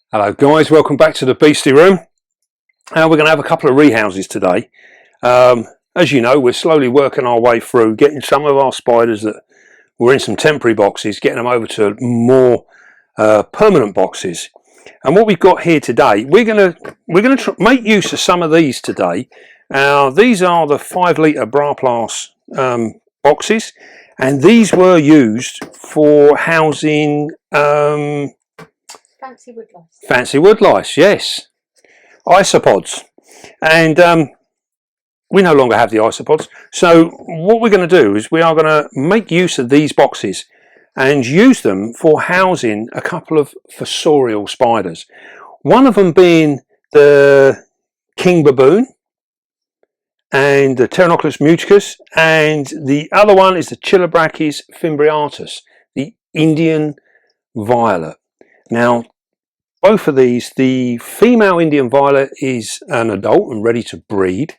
Hello guys, welcome back to the Beastie Room. We're going to have a couple of rehouses today. As you know, we're slowly working our way through getting some of our spiders that were in some temporary boxes, getting them over to more permanent boxes. And what we've got here today, we're going to make use of some of these today. These are the 5 litre Braplas boxes, and these were used for housing fancy wood lice. Fancy wood lice, yes. Isopods. And we no longer have the isopods. So what we're going to do is we are going to make use of these boxes and use them for housing a couple of fossorial spiders. One of them being the king baboon and the tarantulas muticus, and the other one is the Chilobrachys fimbriatus, the Indian violet. Now, both of these, the female Indian violet is an adult and ready to breed,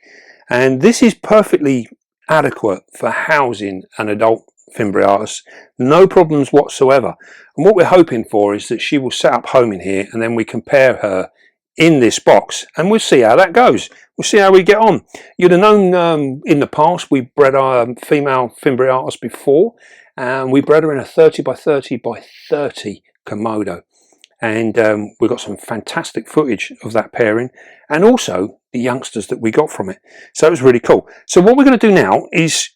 and this is perfectly adequate for housing an adult fimbriatus, no problems whatsoever. And what we're hoping for is that she will set up home in here, and then we compare her in this box and we'll see how that goes. We'll see how we get on. You'd have known in the past we bred our female fimbriatus before, and we bred her in a 30 by 30 by 30 Komodo. And we got some fantastic footage of that pairing, and also the youngsters that we got from it. So it was really cool. So what we're going to do now is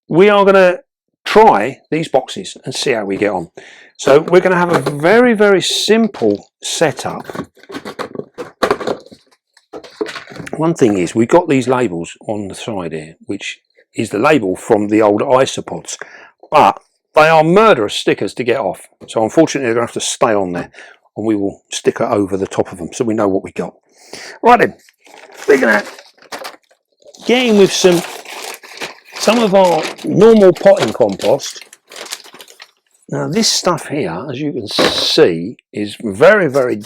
we are going to try these boxes and see how we get on. So we're going to have a very, very simple setup. One thing is, we've got these labels on the side here, which is the label from the old isopods, but they are murderous stickers to get off. So unfortunately they're going to have to stay on there, and we will stick it over the top of them so we know what we got. Right then, we're going to get in with some of our normal potting compost. Now this stuff here, as you can see, is very, very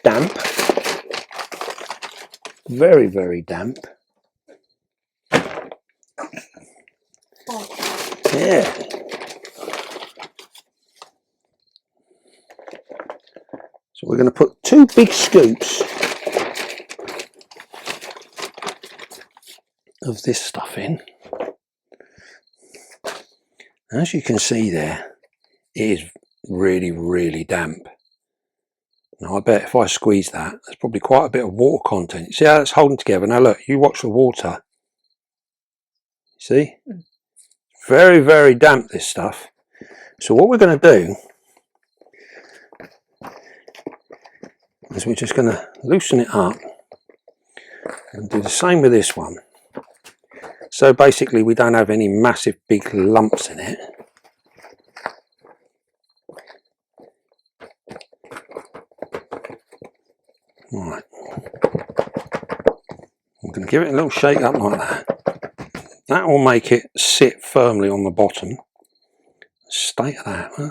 damp. Very, very damp. Yeah. So we're going to put 2 big scoops of this stuff in. As you can see there, it is really, really damp. Now I bet if I squeeze that, there's probably quite a bit of water content. See how it's holding together? Now look, you watch the water. See? Very, very damp, this stuff. So what we're going to do is we're just going to loosen it up and do the same with this one. So basically we don't have any massive big lumps in it. Right, I'm going to give it a little shake up like that. That will make it sit firmly on the bottom. State of that, huh?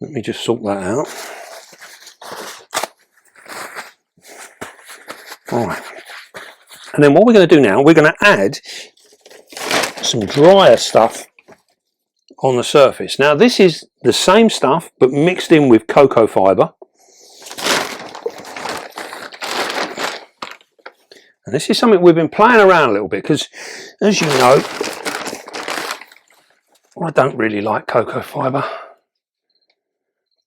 Let me just sort that out. Alright, and then what we're going to do now, we're going to add some drier stuff on the surface. Now this is the same stuff but mixed in with cocoa fibre. And this is something we've been playing around a little bit, because as you know, I don't really like cocoa fibre,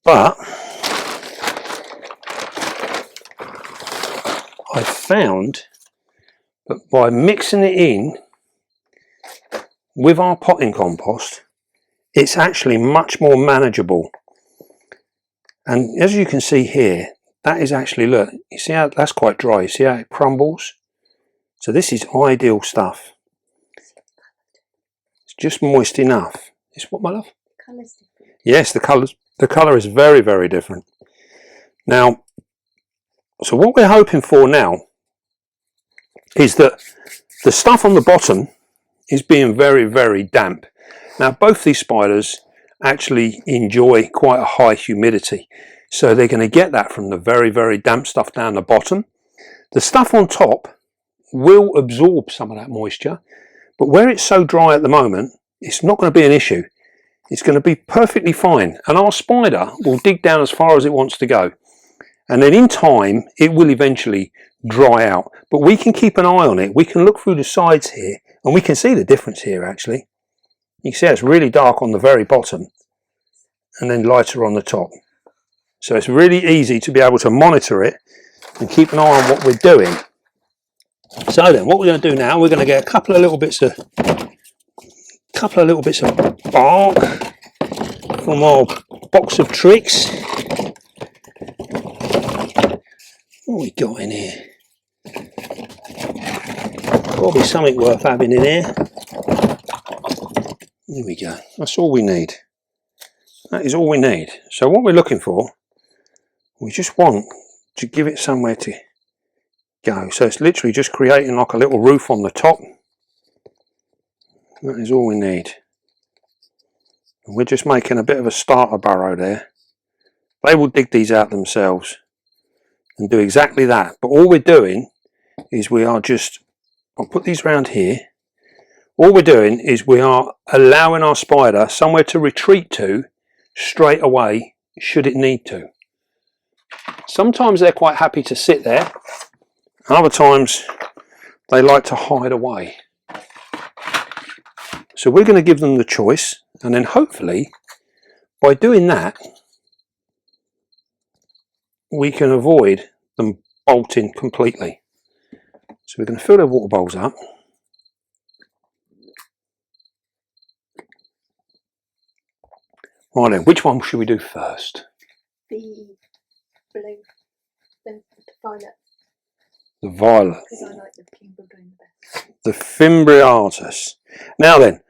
but I found that by mixing it in with our potting compost, it's actually much more manageable. And as you can see here, that is actually, look, you see how that's quite dry, you see how it crumbles? So this is ideal stuff. It's just moist enough. It's what, my love? The colour's different. Yes, the colour is very, very different. Now, so what we're hoping for now is that the stuff on the bottom is being very, very damp. Now both these spiders actually enjoy quite a high humidity, so they're going to get that from the very, very damp stuff down the bottom. The stuff on top will absorb some of that moisture, but where it's so dry at the moment, it's not going to be an issue. It's going to be perfectly fine, and our spider will dig down as far as it wants to go. and then in time it will eventually dry out, but we can keep an eye on it. We can look through the sides here and we can see the difference here. Actually, you can see it's really dark on the very bottom and then lighter on the top, so it's really easy to be able to monitor it and keep an eye on what we're doing. So then what we're going to do now, we're going to get a couple of little bits of bark from our box of tricks. What we got in here? Probably something worth having in here. Here we go. That's all we need. That is all we need. So what we're looking for, we just want to give it somewhere to go. So it's literally just creating like a little roof on the top. That is all we need. And we're just making a bit of a starter burrow there. They will dig these out themselves and do exactly that. But all we're doing is we are just, I'll put these around here. All we're doing is we are allowing our spider somewhere to retreat to straight away should it need to. Sometimes they're quite happy to sit there. Other times they like to hide away. So we're going to give them the choice, and then hopefully by doing that we can avoid them bolting completely. So we're going to fill their water bowls up. Right then, which one should we do first? The blue, the violet. The violet. Because I like the pink blue the best. The fimbriatus. Now then,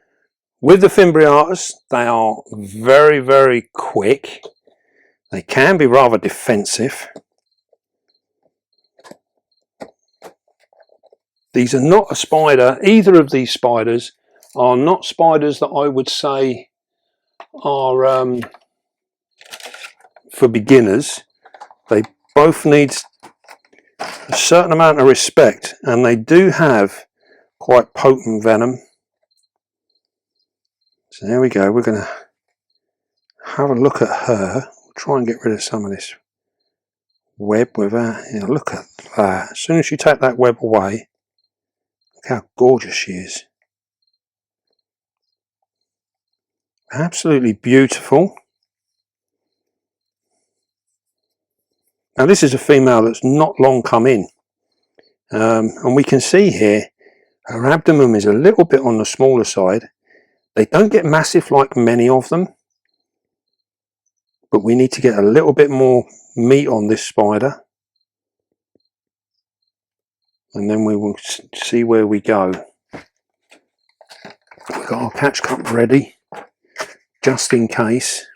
with the fimbriatus, they are very, very quick. They can be rather defensive. These are not a spider, either of these spiders are not spiders that I would say are for beginners. They both need a certain amount of respect, and they do have quite potent venom. So there we go. We're going to have a look at her. We'll try and get rid of some of this web with her. Yeah, look at that. As soon as you take that web away, look how gorgeous she is. Absolutely beautiful. Now this is a female that's not long come in, and we can see here her abdomen is a little bit on the smaller side. They don't get massive like many of them, but we need to get a little bit more meat on this spider, and then we will see where we go. We've got our catch cup ready just in case.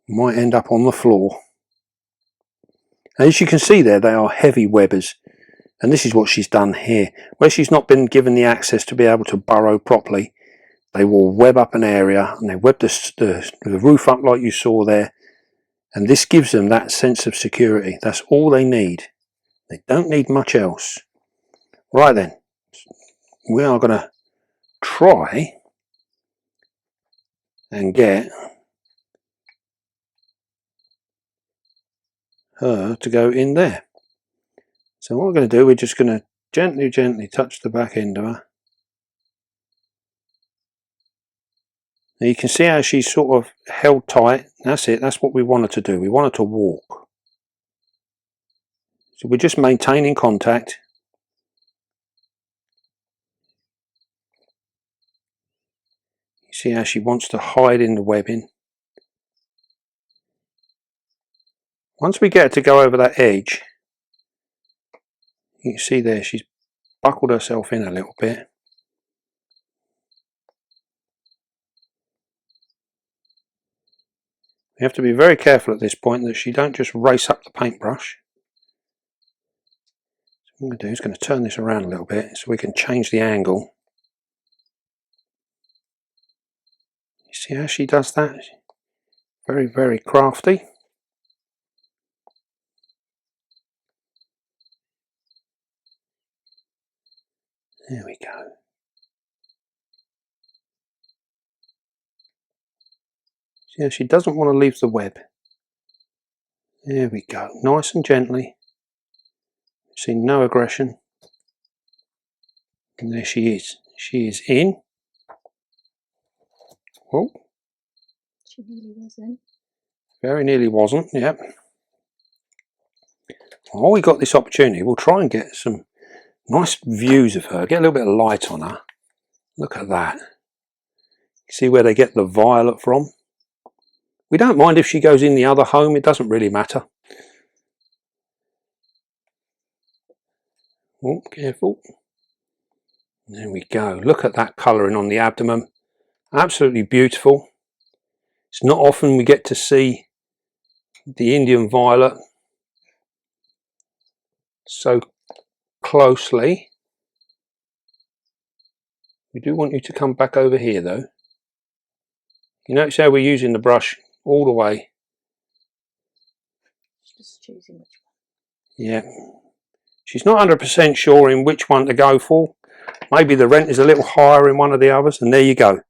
Might end up on the floor. As you can see there, they are heavy webbers, and this is what she's done here. Where she's not been given the access to be able to burrow properly, they will web up an area, and they web the roof up like you saw there, and this gives them that sense of security. That's all they need. They don't need much else. Right then, we are going to try and get her to go in there. So what we're going to do, we're just going to gently touch the back end of her. Now you can see how she's sort of held tight. That's it, that's what we want her to do. We want her to walk. So we're just maintaining contact. You see how she wants to hide in the webbing. Once we get her to go over that edge, you can see there she's buckled herself in a little bit. We have to be very careful at this point that she don't just race up the paintbrush. So what I'm going to do is going to turn this around a little bit so we can change the angle. You see how she does that? Very, very crafty. There we go. See how she doesn't want to leave the web. There we go, nice and gently. See no aggression. And there she is. She is in. Oh, She nearly wasn't. very nearly wasn't, yep. While we got this opportunity, we'll try and get some nice views of her, get a little bit of light on her. Look at that. See where they get the violet from? We don't mind if she goes in the other home, it doesn't really matter. Oh, careful. There we go. Look at that colouring on the abdomen. Absolutely beautiful. It's not often we get to see the Indian violet so closely. We do want you to come back over here though. You notice how we're using the brush all the way. Just choosing which one. Yeah. She's not 100% sure in which one to go for. Maybe the rent is a little higher in one of the others, and there you go.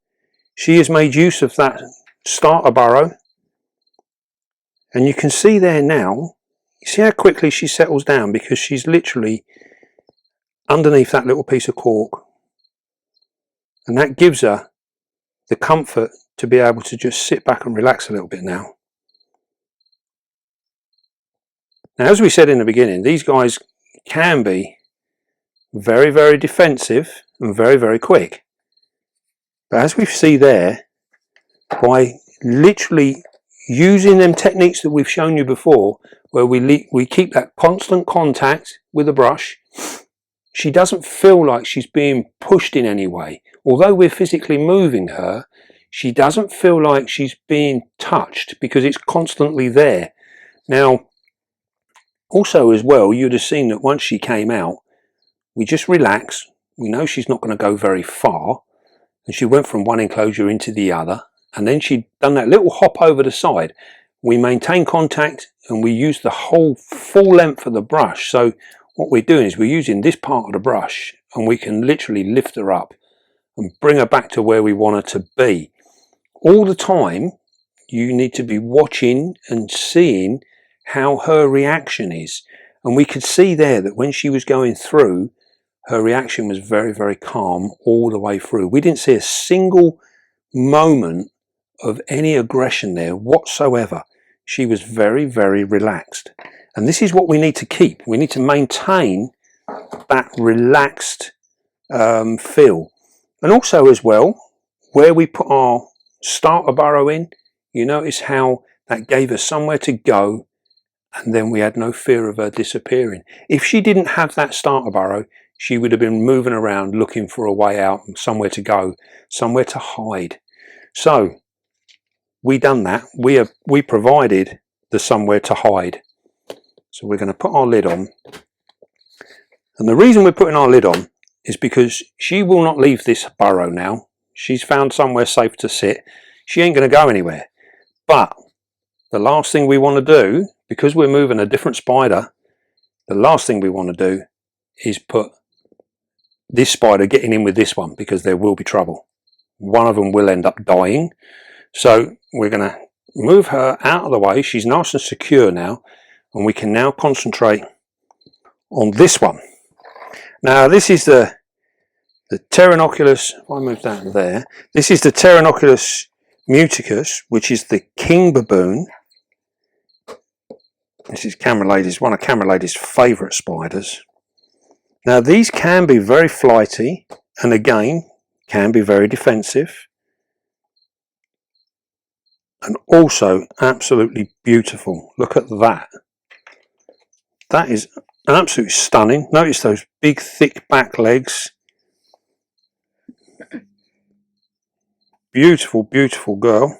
She has made use of that starter burrow. And you can see there now, you see how quickly she settles down because she's literally underneath that little piece of cork. And that gives her the comfort to be able to just sit back and relax a little bit now. Now, as we said in the beginning, these guys can be very, very defensive and very, very quick. But as we see there, by literally using them techniques that we've shown you before, where we keep that constant contact with the brush, she doesn't feel like she's being pushed in any way. Although we're physically moving her, she doesn't feel like she's being touched because it's constantly there. Now, also as well, you'd have seen that once she came out, we just relax. We know she's not going to go very far. And she went from one enclosure into the other. And then she'd done that little hop over the side. We maintain contact and we use the whole full length of the brush. So what we're doing is we're using this part of the brush and we can literally lift her up and bring her back to where we want her to be. All the time, you need to be watching and seeing how her reaction is. And we could see there that when she was going through, her reaction was very, very calm all the way through. We didn't see a single moment of any aggression there whatsoever. She was very, very relaxed. And this is what we need to keep. We need to maintain that relaxed feel. And also as well, where we put our starter burrow in, you notice how that gave us somewhere to go, and then we had no fear of her disappearing. If she didn't have that starter burrow, she would have been moving around looking for a way out, somewhere to go, somewhere to hide. So we done that. We provided the somewhere to hide. So we're going to put our lid on. And the reason we're putting our lid on is because she will not leave this burrow now. She's found somewhere safe to sit. She ain't going to go anywhere. But the last thing we want to do, because we're moving a different spider, the last thing we want to do is put this spider getting in with this one, because there will be trouble. One of them will end up dying. So we're going to move her out of the way. She's nice and secure now, and we can now concentrate on this one. Now this is the tarantulas. If I move that there, this is the tarantulas muticus, which is the king baboon. This is Camera Lady's, one of Camera Lady's favourite spiders. Now these can be very flighty, and again can be very defensive, and also absolutely beautiful. Look at that. That is absolutely stunning. Notice those big thick back legs. Beautiful, beautiful girl.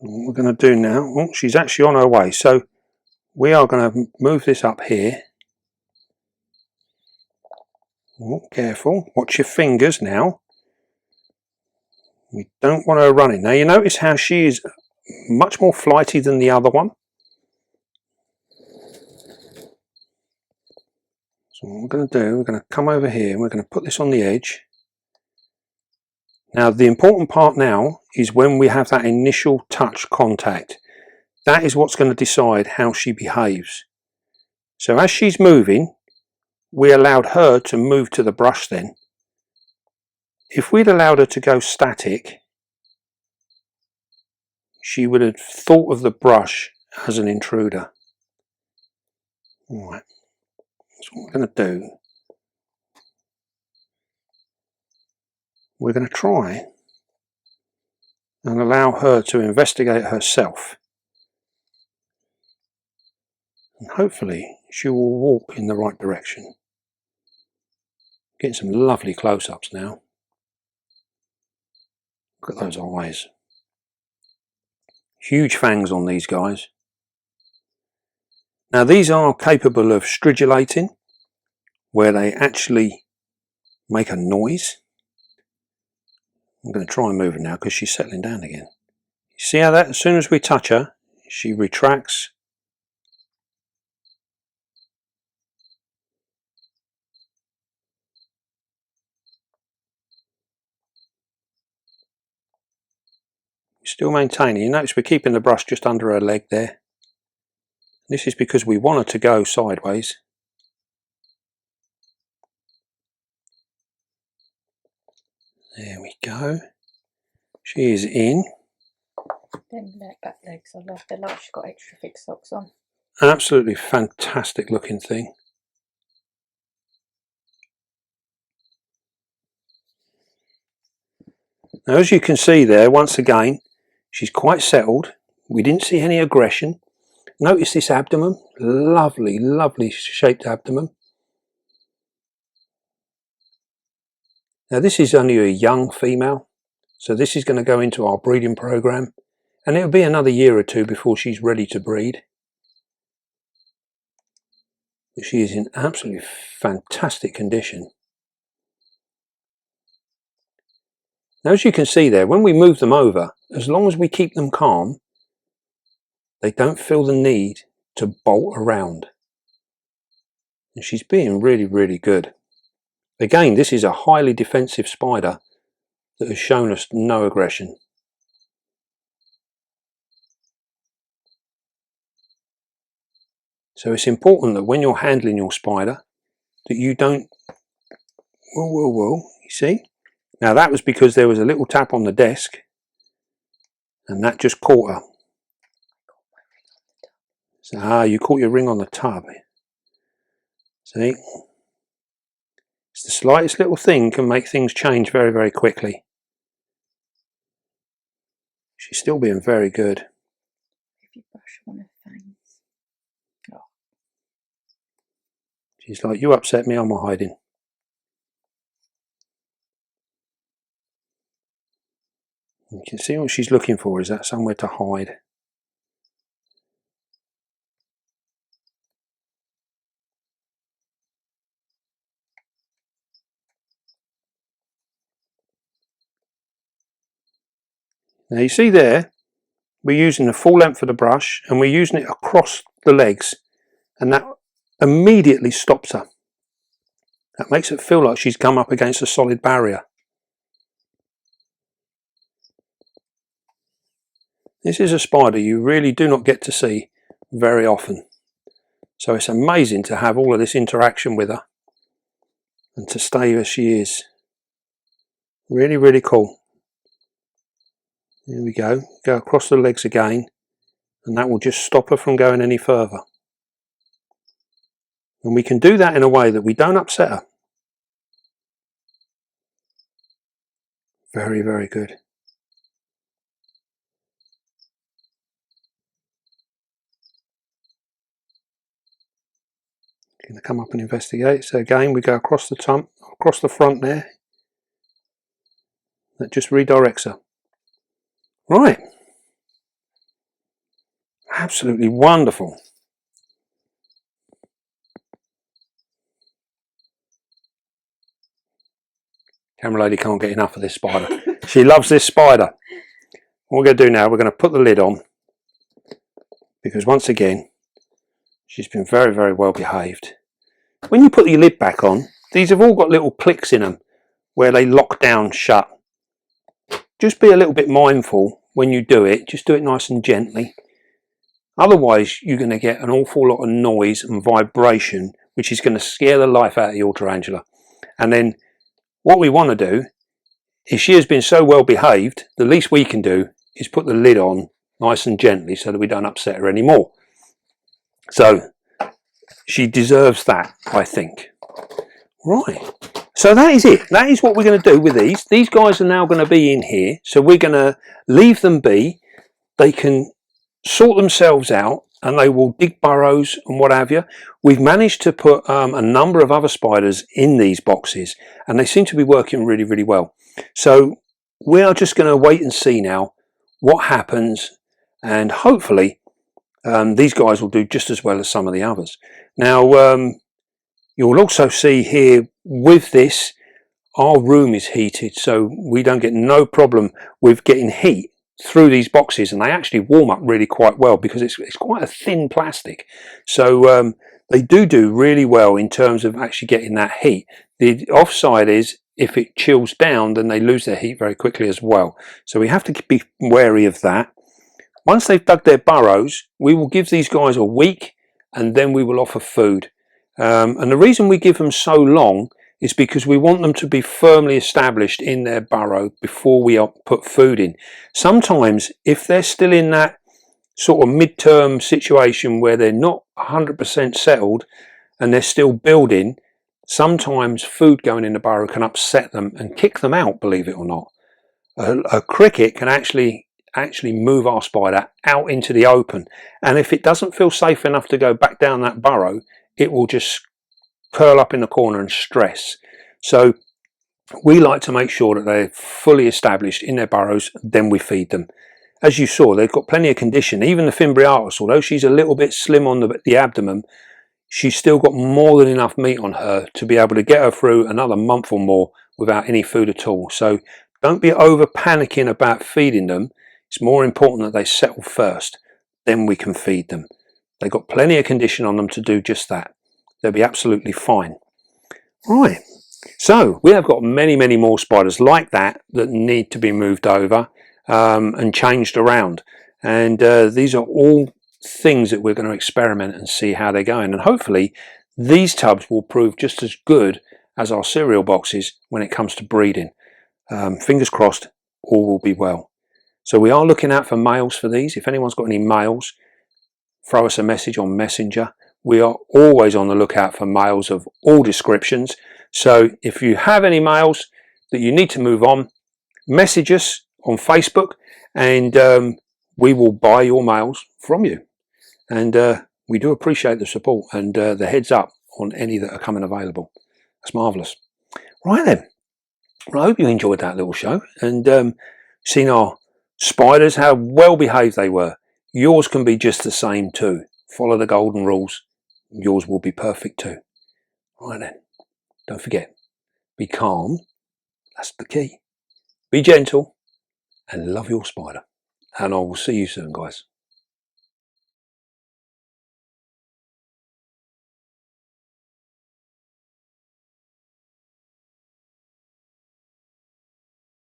What we're going to do now, oh, she's actually on her way, so we are going to move this up here. Oh, careful, watch your fingers now. We don't want her running. Now you notice how she is much more flighty than the other one. So what we're going to do, we're going to come over here and we're going to put this on the edge. Now the important part now is when we have that initial touch contact. That is what's going to decide how she behaves. So as she's moving, we allowed her to move to the brush then. If we'd allowed her to go static, she would have thought of the brush as an intruder. Alright, that's what we're going to do. We're going to try and allow her to investigate herself. And hopefully she will walk in the right direction. Getting some lovely close-ups now. Look at those eyes. Huge fangs on these guys. Now these are capable of stridulating, where they actually make a noise. I'm going to try and move her now because she's settling down again. You see how that, as soon as we touch her, she retracts. Still maintaining. You notice we're keeping the brush just under her leg there. This is because we want her to go sideways. There we go. She is in. Them back legs, I love the like she's got extra thick socks on. Absolutely fantastic looking thing. Now as you can see there, once again, she's quite settled. We didn't see any aggression. Notice this abdomen, lovely, lovely shaped abdomen. Now this is only a young female, so this is going to go into our breeding program, and it'll be another year or two before she's ready to breed. But she is in absolutely fantastic condition. Now as you can see there, when we move them over, as long as we keep them calm, they don't feel the need to bolt around. And she's being really, really good. Again, this is a highly defensive spider that has shown us no aggression. So it's important that when you're handling your spider, that you don't, whoa, you see? Now that was because there was a little tap on the desk, and that just caught her. So, you caught your ring on the tub. See? It's the slightest little thing can make things change very, very quickly. She's still being very good. If you brush one of her fangs. Oh. She's like, you upset me, I'm hiding. You can see what she's looking for, is that somewhere to hide. Now you see there, we're using the full length of the brush and we're using it across the legs, and that immediately stops her. That makes it feel like she's come up against a solid barrier. This is a spider you really do not get to see very often. So it's amazing to have all of this interaction with her and to stay as she is. Really, really cool. Here we go. Go across the legs again, and that will just stop her from going any further. And we can do that in a way that we don't upset her. Very, very good. Going to come up and investigate. So again, we go across the front there. That just redirects her. Right. Absolutely wonderful. Camera lady can't get enough of this spider. She loves this spider. What we're going to do now, we're going to put the lid on, because once again, she's been very, very well behaved. When you put the lid back on, these have all got little clicks in them where they lock down shut. just be a little bit mindful when you do it. Just do it nice and gently. Otherwise, you're going to get an awful lot of noise and vibration, which is going to scare the life out of your tarantula. And then what we want to do, if she has been so well behaved, the least we can do is put the lid on nice and gently so that we don't upset her anymore. So she deserves that, I think. Right. So that is it. That is what we're going to do with these. These guys are now going to be in here. So we're going to leave them be. They can sort themselves out and they will dig burrows and what have you. We've managed to put a number of other spiders in these boxes and they seem to be working really, really well. So we are just going to wait and see now what happens, and hopefully these guys will do just as well as some of the others. Now you'll also see here with this, our room is heated, so we don't get no problem with getting heat through these boxes, and they actually warm up really quite well because it's quite a thin plastic. So they do really well in terms of actually getting that heat. The offside is if it chills down, then they lose their heat very quickly as well. So we have to be wary of that. Once they've dug their burrows, we will give these guys a week and then we will offer food. And the reason we give them so long is because we want them to be firmly established in their burrow before we put food in. Sometimes if they're still in that sort of mid-term situation where they're not 100% settled and they're still building, sometimes food going in the burrow can upset them and kick them out, believe it or not. A cricket can actually move our spider out into the open, and if it doesn't feel safe enough to go back down that burrow, it will just curl up in the corner and stress. So we like to make sure that they're fully established in their burrows, then we feed them. As you saw, they've got plenty of condition. Even the fimbriatus, although she's a little bit slim on the abdomen, she's still got more than enough meat on her to be able to get her through another month or more without any food at all. So don't be over panicking about feeding them. It's more important that they settle first, then we can feed them. They've got plenty of condition on them to do just that. They'll be absolutely fine. Right, so we have got many more spiders like that need to be moved over and changed around. And these are all things that we're going to experiment and see how they're going. And hopefully these tubs will prove just as good as our cereal boxes when it comes to breeding. Fingers crossed, all will be well. So we are looking out for males for these. If anyone's got any males, throw us a message on Messenger. We are always on the lookout for males of all descriptions. So if you have any males that you need to move on, message us on Facebook and we will buy your males from you. And we do appreciate the support and the heads up on any that are coming available. That's marvellous. Right then, well, I hope you enjoyed that little show and seen our spiders, how well behaved they were. Yours can be just the same too. Follow the golden rules. Yours will be perfect too. Right then, don't forget, be calm. That's the key. Be gentle and love your spider. And I will see you soon, guys.